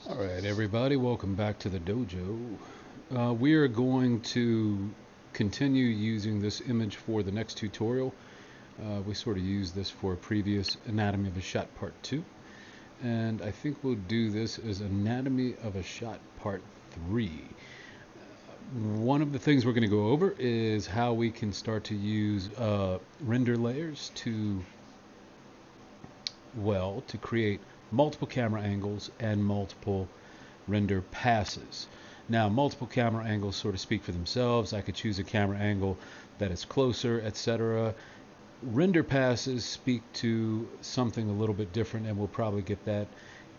Alright everybody, welcome back to the dojo. We are going to continue using this image for the next tutorial. We sort of used this for a previous Anatomy of a Shot Part 2. And I think we'll do this as Anatomy of a Shot Part 3. One of the things we're going to go over is how we can start to use render layers to create multiple camera angles and multiple render passes. Now, multiple camera angles sort of speak for themselves. I could choose a camera angle that is closer, etc. Render passes speak to something a little bit different, and we'll probably get that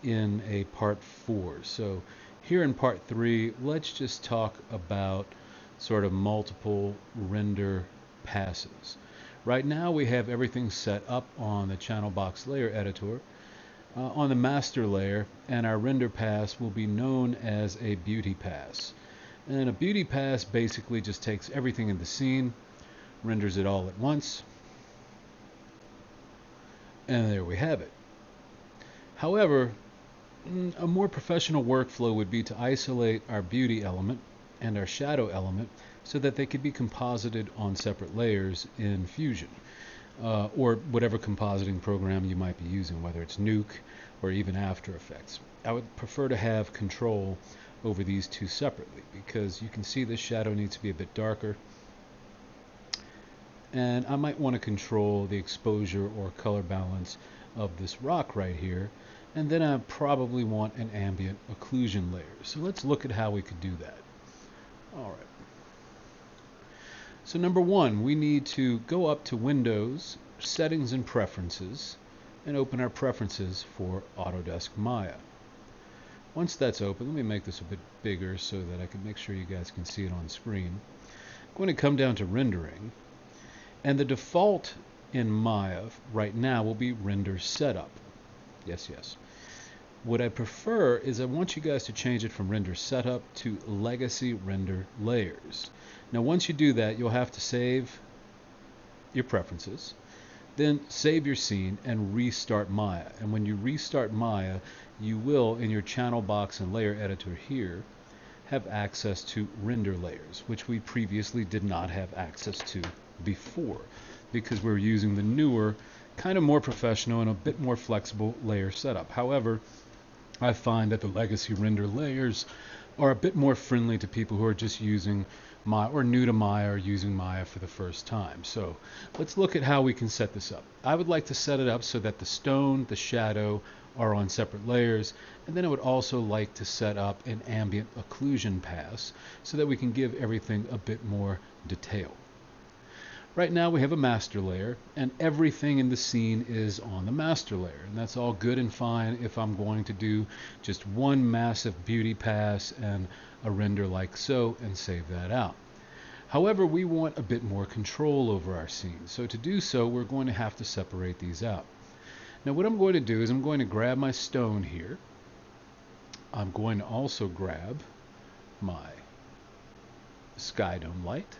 in a part 4. So here in part 3, let's just talk about sort of multiple render passes. Right now we have everything set up on the channel box layer editor on the master layer, and our render pass will be known as a beauty pass. And a beauty pass basically just takes everything in the scene, renders it all at once, and there we have it. However, a more professional workflow would be to isolate our beauty element and our shadow element so that they could be composited on separate layers in Fusion. Or whatever compositing program you might be using, whether it's Nuke or even After Effects. I would prefer to have control over these two separately because you can see this shadow needs to be a bit darker, and I might want to control the exposure or color balance of this rock right here, and then I probably want an ambient occlusion layer. So let's look at how we could do that. All right. So number one, we need to go up to Windows, Settings and Preferences, and open our preferences for Autodesk Maya. Once that's open, let me make this a bit bigger so that I can make sure you guys can see it on screen. I'm going to come down to Rendering, and the default in Maya right now will be Render Setup. Yes, yes. What I prefer is I want you guys to change it from Render Setup to Legacy Render Layers. Now once you do that, you'll have to save your preferences, then save your scene and restart Maya. And when you restart Maya, you will, in your channel box and layer editor here, have access to render layers, which we previously did not have access to before because we're using the newer, kind of more professional and a bit more flexible layer setup. However, I find that the legacy render layers are a bit more friendly to people who are just using Maya or new to Maya or using Maya for the first time. So let's look at how we can set this up. I would like to set it up so that the stone, the shadow are on separate layers, and then I would also like to set up an ambient occlusion pass so that we can give everything a bit more detail. Right now we have a master layer, and everything in the scene is on the master layer, and that's all good and fine if I'm going to do just one massive beauty pass and a render like so and save that out. However, we want a bit more control over our scene, so to do so we're going to have to separate these out. Now what I'm going to do is I'm going to grab my stone here. I'm going to also grab my sky dome light,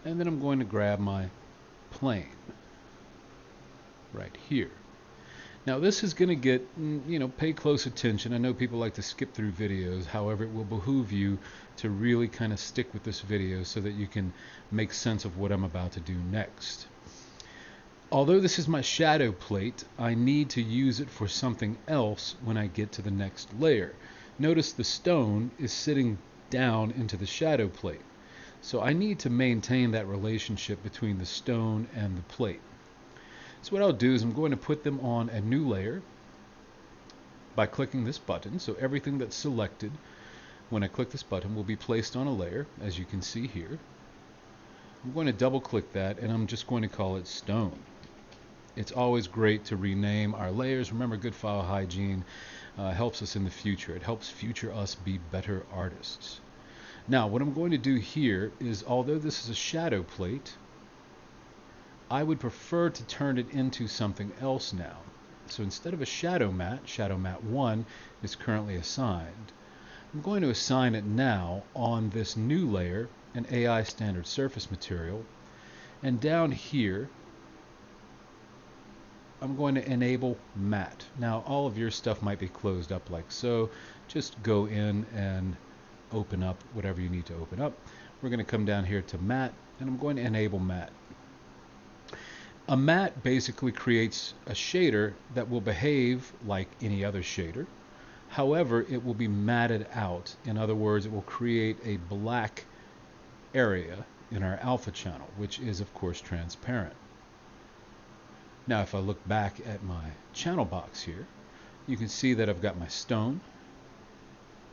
and then I'm going to grab my plane right here. Now this is going to get, pay close attention. I know people like to skip through videos. However, it will behoove you to really kind of stick with this video so that you can make sense of what I'm about to do next. Although this is my shadow plate, I need to use it for something else when I get to the next layer. Notice the stone is sitting down into the shadow plate. So I need to maintain that relationship between the stone and the plate. So what I'll do is I'm going to put them on a new layer by clicking this button. So everything that's selected when I click this button will be placed on a layer, as you can see here. I'm going to double click that, and I'm just going to call it stone. It's always great to rename our layers. Remember, good file hygiene helps us in the future. It helps future us be better artists. Now what I'm going to do here is, although this is a shadow plate, I would prefer to turn it into something else now. So instead of a shadow mat 1 is currently assigned. I'm going to assign it now on this new layer, an AI standard surface material, and down here I'm going to enable matte. Now all of your stuff might be closed up like so. Just go in and open up whatever you need to open up. We're going to come down here to matte, and I'm going to enable matte. A matte basically creates a shader that will behave like any other shader. However, it will be matted out. In other words, it will create a black area in our alpha channel, which is of course transparent. Now if I look back at my channel box here, you can see that I've got my stone,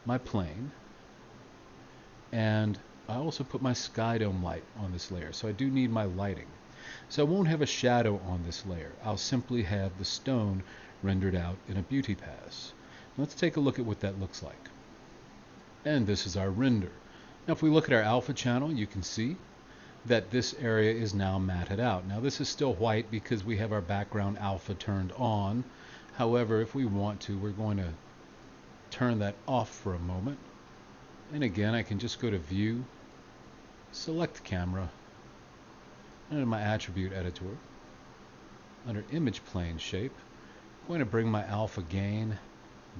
my plane, and I also put my sky dome light on this layer, so I do need my lighting. So I won't have a shadow on this layer. I'll simply have the stone rendered out in a beauty pass. Let's take a look at what that looks like. And this is our render. Now if we look at our alpha channel, you can see that this area is now matted out. Now this is still white because we have our background alpha turned on. However, if we want to, we're going to turn that off for a moment. And again, I can just go to View, select Camera, and in my attribute editor, under Image Plane Shape, I'm going to bring my alpha gain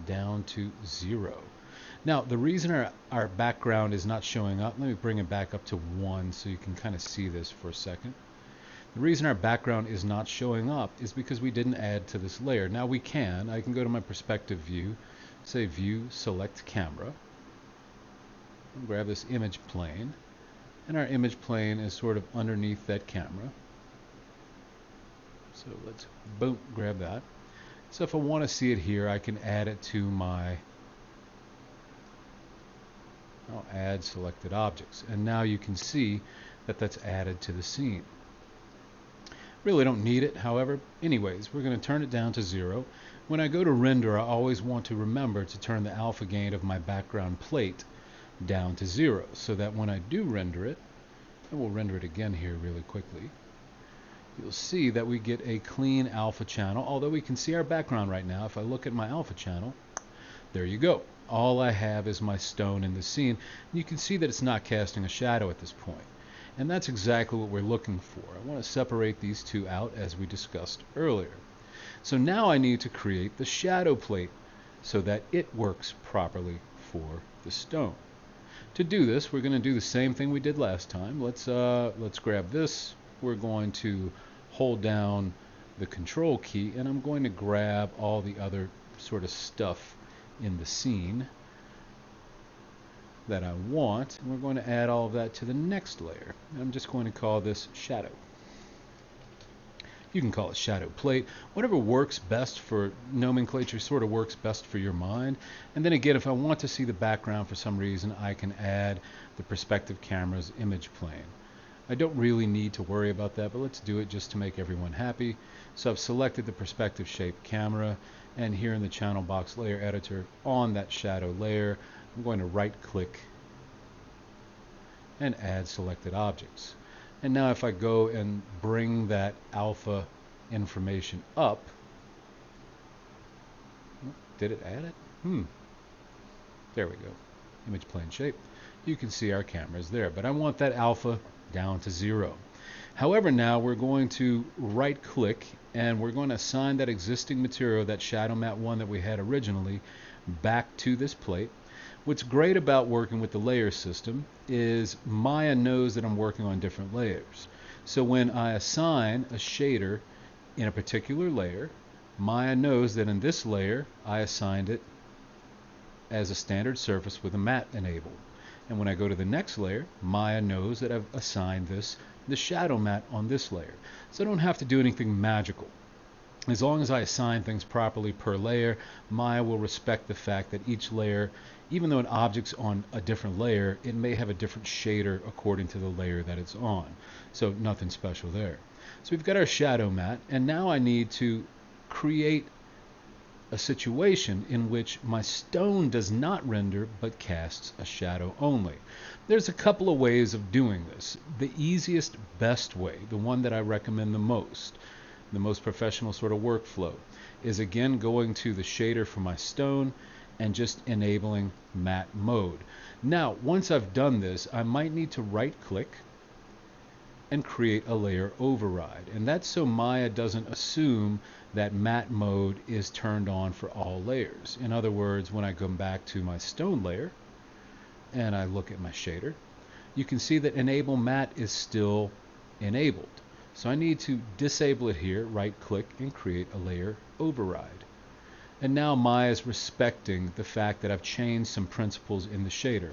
down to 0. Now the reason our background is not showing up, let me bring it back up to 1 so you can kind of see this for a second. The reason our background is not showing up is because we didn't add to this layer. Now I can go to my perspective view, say View, select Camera, and grab this image plane, and our image plane is sort of underneath that camera. So let's boom, grab that. So if I want to see it here, I can add it to my, I'll add selected objects, and now you can see that that's added to the scene. Really don't need it, however. Anyways, we're going to turn it down to 0. When I go to render, I always want to remember to turn the alpha gain of my background plate down to 0, so that when I do render it, and we'll render it again here really quickly, you'll see that we get a clean alpha channel, although we can see our background right now. If I look at my alpha channel, there you go. All I have is my stone in the scene. And you can see that it's not casting a shadow at this point. And that's exactly what we're looking for. I want to separate these two out as we discussed earlier. So now I need to create the shadow plate so that it works properly for the stone. To do this, we're going to do the same thing we did last time. Let's grab this. We're going to hold down the control key, and I'm going to grab all the other sort of stuff in the scene that I want, and we're going to add all of that to the next layer. I'm just going to call this shadow. You can call it shadow plate, whatever works best for nomenclature, sort of works best for your mind. And then again, if I want to see the background for some reason, I can add the perspective camera's image plane. I don't really need to worry about that, but let's do it just to make everyone happy. So I've selected the perspective shape camera, and here in the channel box layer editor, on that shadow layer, I'm going to right click and add selected objects. And now if I go and bring that alpha information up, did it add it? There we go. Image plane shape. You can see our camera is there, but I want that alpha down to 0. However, now we're going to right click and we're going to assign that existing material, that shadow matte 1 that we had originally, back to this plate. What's great about working with the layer system is Maya knows that I'm working on different layers. So when I assign a shader in a particular layer, Maya knows that in this layer I assigned it as a standard surface with a matte enabled. And when I go to the next layer, Maya knows that I've assigned this the shadow matte on this layer. So I don't have to do anything magical. As long as I assign things properly per layer, Maya will respect the fact that each layer, even though an object's on a different layer, it may have a different shader according to the layer that it's on. So nothing special there. So we've got our shadow matte, and now I need to create a situation in which my stone does not render but casts a shadow only. There's a couple of ways of doing this. The easiest, best way, the one that I recommend the most professional sort of workflow, is again going to the shader for my stone and just enabling matte mode. Now, once I've done this, I might need to right click and create a layer override. And that's so Maya doesn't assume that matte mode is turned on for all layers. In other words, when I come back to my stone layer and I look at my shader, you can see that enable matte is still enabled. So I need to disable it here, right click and create a layer override. And now Maya is respecting the fact that I've changed some principles in the shader.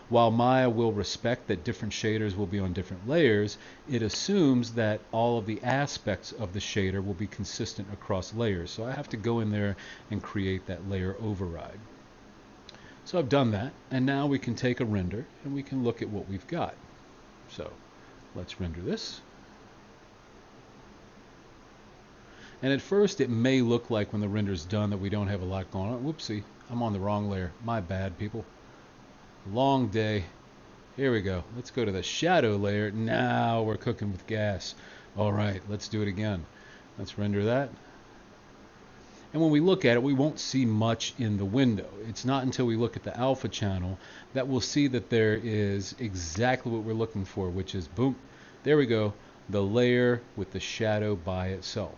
While Maya will respect that different shaders will be on different layers, it assumes that all of the aspects of the shader will be consistent across layers. So I have to go in there and create that layer override. So I've done that, and now we can take a render and we can look at what we've got. So let's render this. And at first it may look like when the render's done that we don't have a lot going on. Whoopsie, I'm on the wrong layer. My bad, people. Long day. Here we go. Let's go to the shadow layer. Now we're cooking with gas. All right, let's do it again. Let's render that. And when we look at it, we won't see much in the window. It's not until we look at the alpha channel that we'll see that there is exactly what we're looking for, which is, boom, there we go, the layer with the shadow by itself.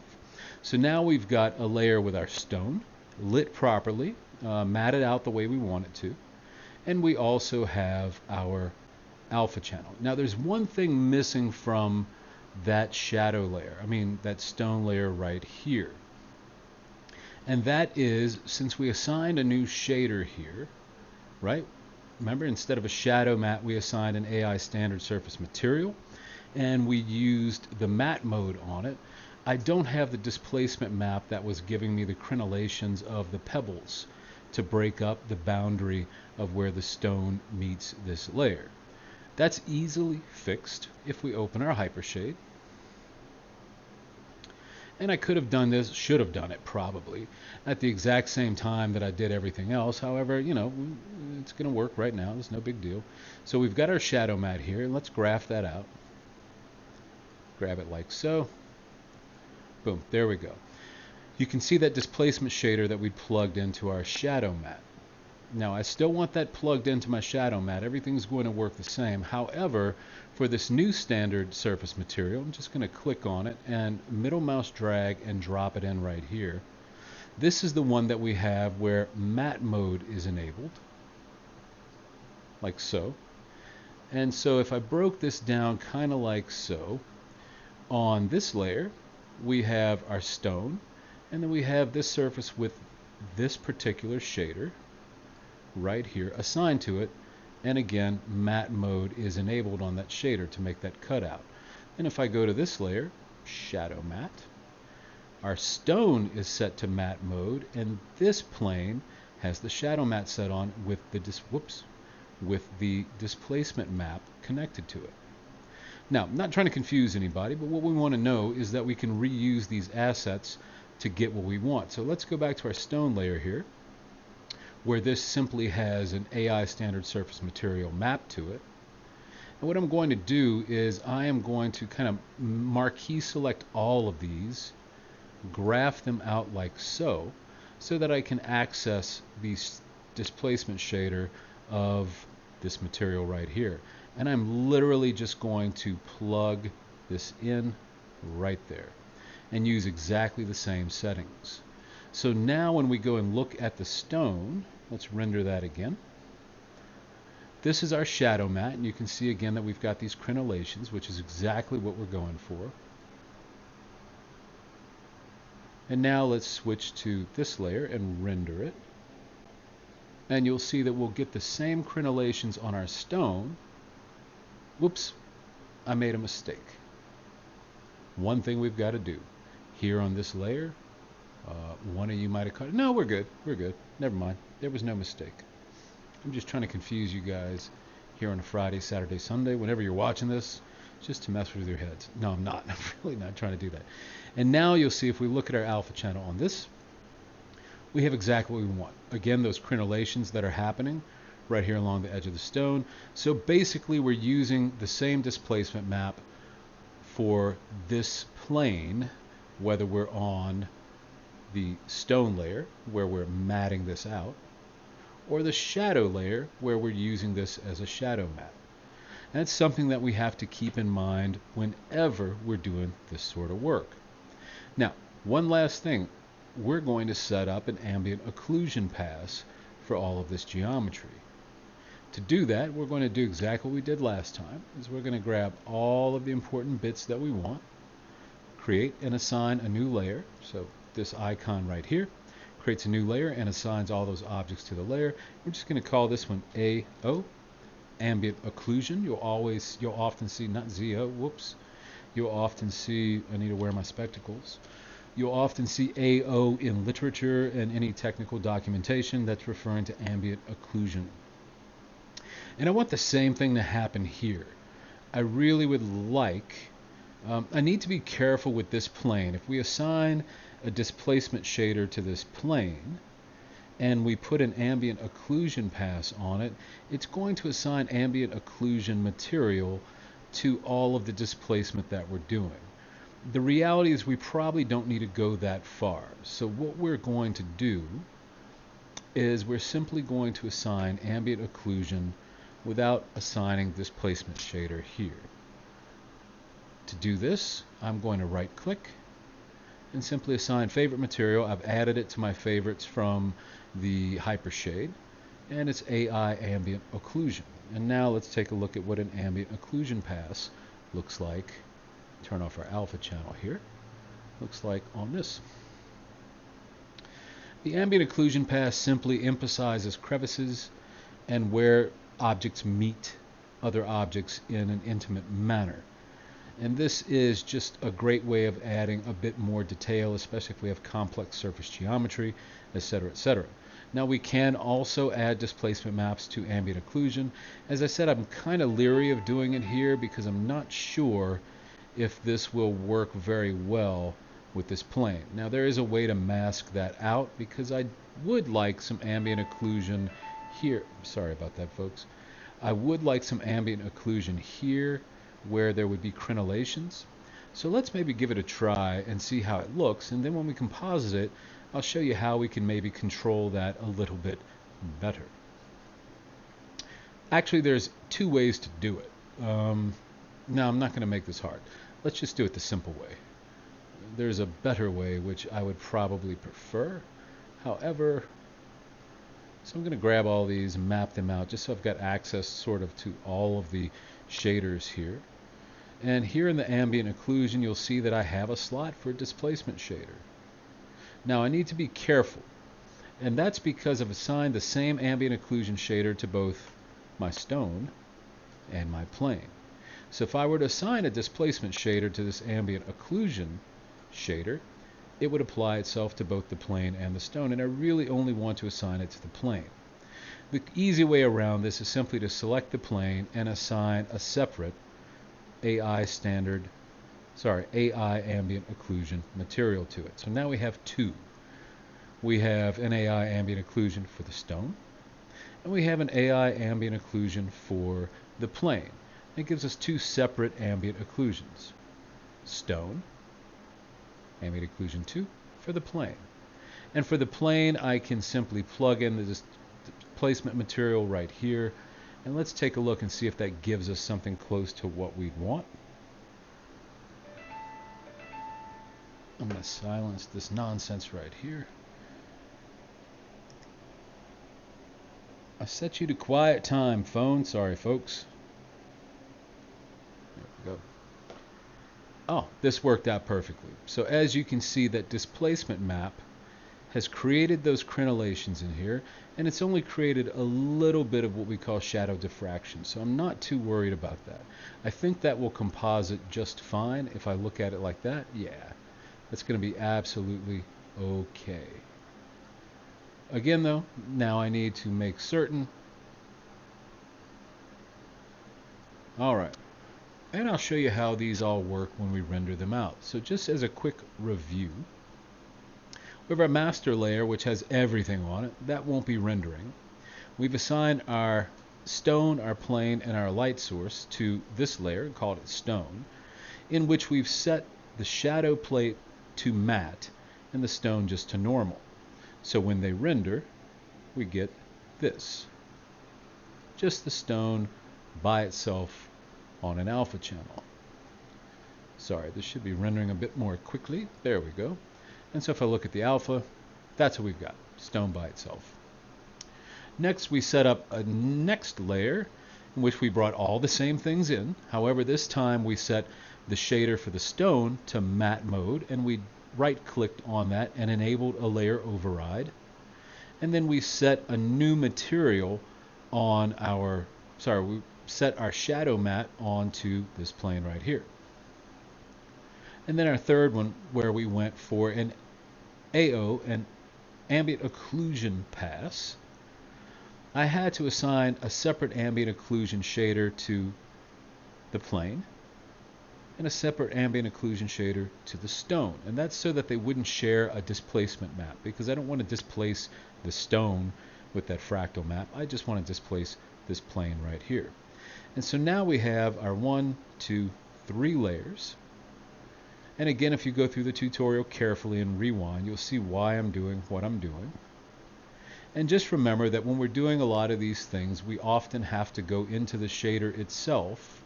So now we've got a layer with our stone lit properly, matted out the way we want it to, and we also have our alpha channel. Now there's one thing missing from that shadow layer, that stone layer right here. And that is, since we assigned a new shader here, right? Remember, instead of a shadow matte, we assigned an AI standard surface material, and we used the matte mode on it. I don't have the displacement map that was giving me the crenellations of the pebbles to break up the boundary of where the stone meets this layer. That's easily fixed if we open our Hypershade. And I could have done this, should have done it probably, at the exact same time that I did everything else. However, it's going to work right now. It's no big deal. So we've got our shadow matte here. Let's graph that out. Grab it like so. Boom, there we go. You can see that displacement shader that we plugged into our shadow matte. Now I still want that plugged into my shadow matte. Everything's going to work the same. However, for this new standard surface material, I'm just going to click on it and middle mouse drag and drop it in right here. This is the one that we have where matte mode is enabled, like so. And so if I broke this down kind of like so, on this layer we have our stone, and then we have this surface with this particular shader right here assigned to it, and again matte mode is enabled on that shader to make that cutout. And if I go to this layer, shadow matte, our stone is set to matte mode, and this plane has the shadow matte set on with the displacement map connected to it. Now, I'm not trying to confuse anybody, but what we want to know is that we can reuse these assets to get what we want. So let's go back to our stone layer here, where this simply has an AI standard surface material map to it. And what I'm going to do is I am going to kind of marquee select all of these, graph them out like so that I can access the displacement shader of this material right here. And I'm literally just going to plug this in right there and use exactly the same settings. So now when we go and look at the stone, let's render that again. This is our shadow matte, and you can see again that we've got these crenellations, which is exactly what we're going for. And now let's switch to this layer and render it. And you'll see that we'll get the same crenellations on our stone. Whoops, I made a mistake. One thing we've got to do here on this layer, one of you might have caught it. No, we're good. We're good. Never mind. There was no mistake. I'm just trying to confuse you guys here on a Friday, Saturday, Sunday, whenever you're watching this, just to mess with your heads. No, I'm not. I'm really not trying to do that. And now you'll see if we look at our alpha channel on this, we have exactly what we want. Again, those crenellations that are happening right here along the edge of the stone. So basically we're using the same displacement map for this plane, whether we're on the stone layer where we're matting this out, or the shadow layer where we're using this as a shadow matte. And that's something that we have to keep in mind whenever we're doing this sort of work. Now, One last thing, we're going to set up an ambient occlusion pass for all of this geometry. To do that, we're going to do exactly what we did last time, is we're going to grab all of the important bits that we want, create and assign a new layer. So this icon right here creates a new layer and assigns all those objects to the layer. We're just going to call this one AO, ambient occlusion. You'll often see, not ZO, whoops. You'll often see, I need to wear my spectacles. You'll often see AO in literature and any technical documentation. That's referring to ambient occlusion. And I want the same thing to happen here. I really would like, I need to be careful with this plane. If we assign a displacement shader to this plane and we put an ambient occlusion pass on it, it's going to assign ambient occlusion material to all of the displacement that we're doing. The reality is we probably don't need to go that far. So what we're going to do is we're simply going to assign ambient occlusion without assigning displacement shader here. To do this, I'm going to right click and simply assign favorite material. I've added it to my favorites from the Hypershade, and it's AI ambient occlusion. And now let's take a look at what an ambient occlusion pass looks like. Turn off our alpha channel here. Looks like on this. The ambient occlusion pass simply emphasizes crevices and where objects meet other objects in an intimate manner. And this is just a great way of adding a bit more detail, especially if we have complex surface geometry, etc., etc. Now we can also add displacement maps to ambient occlusion. As I said, I'm kind of leery of doing it here because I'm not sure if this will work very well with this plane. Now there is a way to mask that out because I would like some ambient occlusion here. Sorry about that, folks. I would like some ambient occlusion here where there would be crenellations. So let's maybe give it a try and see how it looks, and then when we composite it, I'll show you how we can maybe control that a little bit better. Actually, there's two ways to do it. Now, I'm not going to make this hard. Let's just do it the simple way. There's a better way, which I would probably prefer. However, so I'm going to grab all these and map them out just so I've got access sort of to all of the shaders here. And here in the ambient occlusion, you'll see that I have a slot for a displacement shader. Now I need to be careful, and that's because I've assigned the same ambient occlusion shader to both my stone and my plane. So if I were to assign a displacement shader to this ambient occlusion shader, it would apply itself to both the plane and the stone, and I really only want to assign it to the plane. The easy way around this is simply to select the plane and assign a separate AI ambient occlusion material to it. So now we have two. We have an AI ambient occlusion for the stone, and we have an AI ambient occlusion for the plane. It gives us two separate ambient occlusions. Stone, ambient occlusion 2 for the plane. And for the plane, I can simply plug in the displacement material right here. And let's take a look and see if that gives us something close to what we'd want. I'm going to silence this nonsense right here. I set you to quiet time, phone. Sorry, folks. There we go. Oh, this worked out perfectly. So as you can see, that displacement map has created those crenellations in here, and it's only created a little bit of what we call shadow diffraction. So I'm not too worried about that. I think that will composite just fine. If I look at it like that, yeah, that's going to be absolutely okay. Again though, now I need to make certain. Alright, and I'll show you how these all work when we render them out. So just as a quick review, we have our master layer which has everything on it. That won't be rendering. We've assigned our stone, our plane, and our light source to this layer and called it stone, in which we've set the shadow plate to matte and the stone just to normal. So when they render, we get this. Just the stone by itself on an alpha channel. Sorry, this should be rendering a bit more quickly. There we go. And so if I look at the alpha, that's what we've got, stone by itself. Next, we set up a next layer in which we brought all the same things in. However, this time we set the shader for the stone to matte mode, and we right-clicked on that and enabled a layer override. And then we set a new material on our, we set our shadow matte onto this plane right here. And then our third one, where we went for an AO, an ambient occlusion pass, I had to assign a separate ambient occlusion shader to the plane and a separate ambient occlusion shader to the stone. And that's so that they wouldn't share a displacement map, because I don't want to displace the stone with that fractal map. I just want to displace this plane right here. And so now we have our 1, 2, 3 layers. And again, if you go through the tutorial carefully and rewind, you'll see why I'm doing what I'm doing. And just remember that when we're doing a lot of these things, we often have to go into the shader itself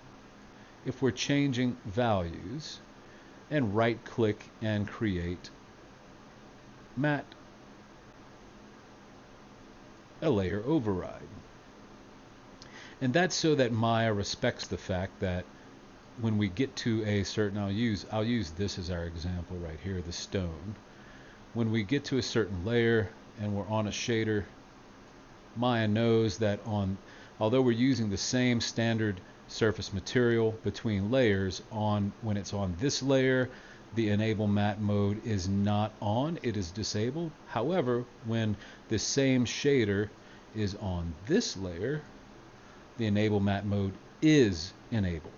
if we're changing values and right-click and create matte, a layer override. And that's so that Maya respects the fact that when we get to a certain, I'll use this as our example right here, the stone. When we get to a certain layer and we're on a shader, Maya knows that although we're using the same standard surface material between layers, when it's on this layer, the enable matte mode is not on, it is disabled. However, when the same shader is on this layer, the enable matte mode is enabled.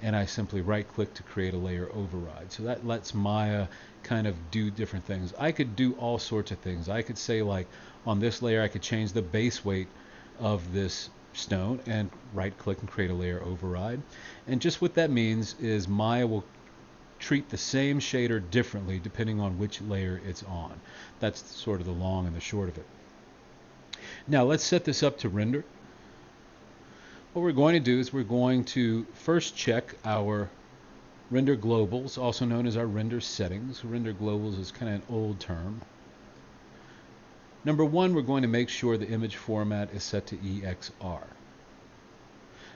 And I simply right-click to create a layer override. So that lets Maya kind of do different things. I could do all sorts of things. I could say, like, on this layer, I could change the base weight of this stone and right-click and create a layer override. And just what that means is Maya will treat the same shader differently depending on which layer it's on. That's sort of the long and the short of it. Now let's set this up to render. What we're going to do is we're going to first check our render globals, also known as our render settings. Render globals is kind of an old term. Number 1, we're going to make sure the image format is set to EXR.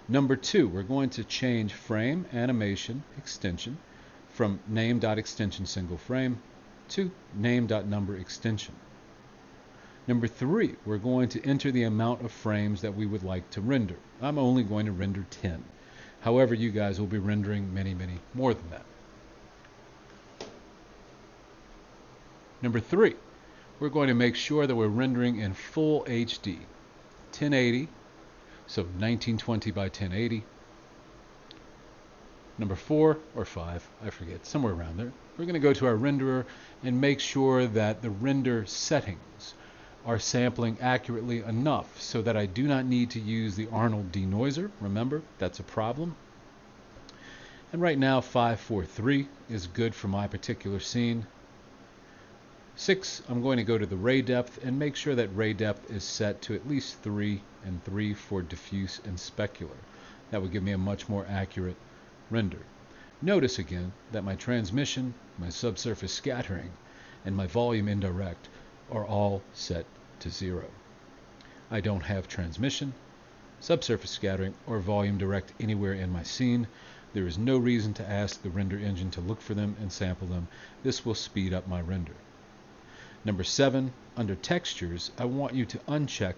Number 2, we're going to change frame animation extension from name.extension single frame to name.number extension. Number 3, we're going to enter the amount of frames that we would like to render. I'm only going to render 10. However, you guys will be rendering many, many more than that. Number 3, we're going to make sure that we're rendering in full HD, 1080, so 1920 by 1080. Number 4 or 5, I forget, somewhere around there, we're going to go to our renderer and make sure that the render settings are sampling accurately enough so that I do not need to use the Arnold denoiser. Remember, that's a problem. And right now 543 is good for my particular scene. 6, I'm going to go to the ray depth and make sure that ray depth is set to at least 3 and 3 for diffuse and specular. That would give me a much more accurate render. Notice again that my transmission, my subsurface scattering, and my volume indirect are all set to 0. I don't have transmission, subsurface scattering, or volume direct anywhere in my scene. There is no reason to ask the render engine to look for them and sample them. This will speed up my render. Number 7, under textures, I want you to uncheck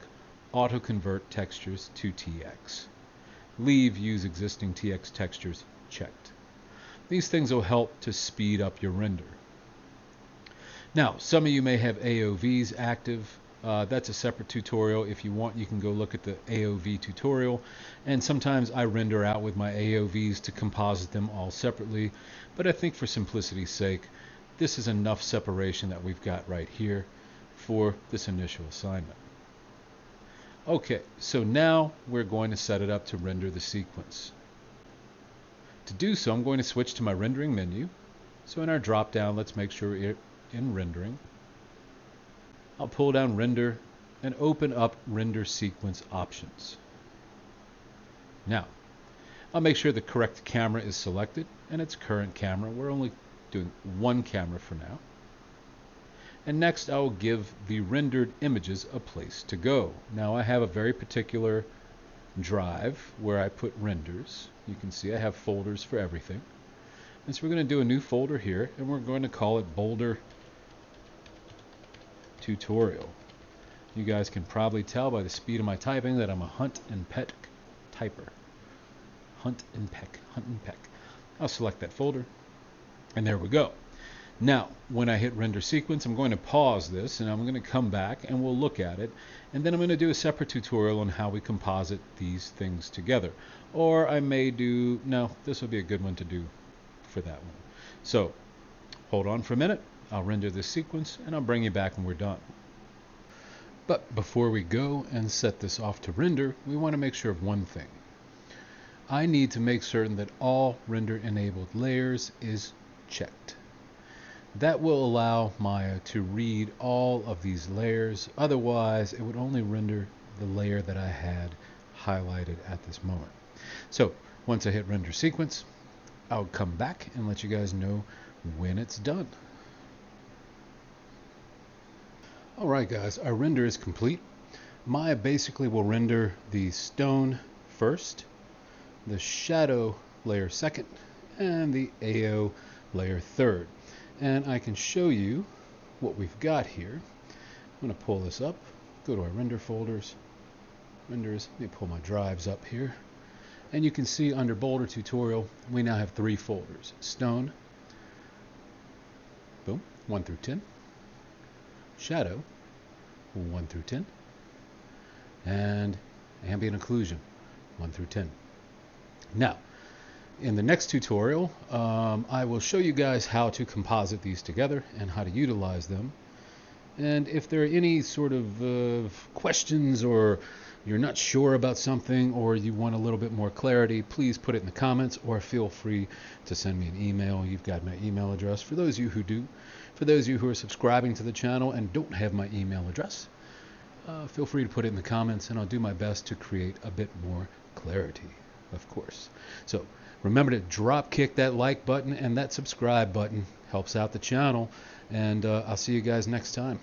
auto convert textures to TX. Leave use existing TX textures checked. These things will help to speed up your render. Now, some of you may have AOVs active. That's a separate tutorial. If you want, you can go look at the AOV tutorial. And sometimes I render out with my AOVs to composite them all separately. But I think for simplicity's sake, this is enough separation that we've got right here for this initial assignment. Okay, so now we're going to set it up to render the sequence. To do so, I'm going to switch to my rendering menu. So in our drop down, let's make sure we're in rendering. I'll pull down render and open up render sequence options. Now, I'll make sure the correct camera is selected and it's current camera. We're only doing one camera for now. And next I will give the rendered images a place to go. Now I have a very particular drive where I put renders. You can see I have folders for everything. And so we're going to do a new folder here, and we're going to call it Boulder Tutorial. You guys can probably tell by the speed of my typing that I'm a hunt and peck typer. Hunt and peck. I'll select that folder, and there we go. Now, when I hit render sequence, I'm going to pause this, and I'm going to come back, and we'll look at it, and then I'm going to do a separate tutorial on how we composite these things together. Or I may do, no, this will be a good one to do for that one. So, hold on for a minute, I'll render this sequence, and I'll bring you back when we're done. But before we go and set this off to render, we want to make sure of one thing. I need to make certain that all render enabled layers is checked. That will allow Maya to read all of these layers. Otherwise, it would only render the layer that I had highlighted at this moment. So once I hit render sequence, I'll come back and let you guys know when it's done. Alright guys, our render is complete. Maya basically will render the stone first, the shadow layer second, and the AO layer third. And I can show you what we've got here. I'm going to pull this up, go to our render folders, renders, let me pull my drives up here. And you can see under Boulder Tutorial, we now have 3 folders. Stone, boom, 1 through 10. Shadow, 1 through 10. And ambient occlusion, 1 through 10. Now, in the next tutorial, I will show you guys how to composite these together and how to utilize them. And if there are any sort of questions, or you're not sure about something, or you want a little bit more clarity, please put it in the comments, or feel free to send me an email. You've got my email address for those of you who do. For those of you who are subscribing to the channel and don't have my email address, feel free to put it in the comments, and I'll do my best to create a bit more clarity, of course. So remember to drop kick that like button, and that subscribe button helps out the channel, and I'll see you guys next time.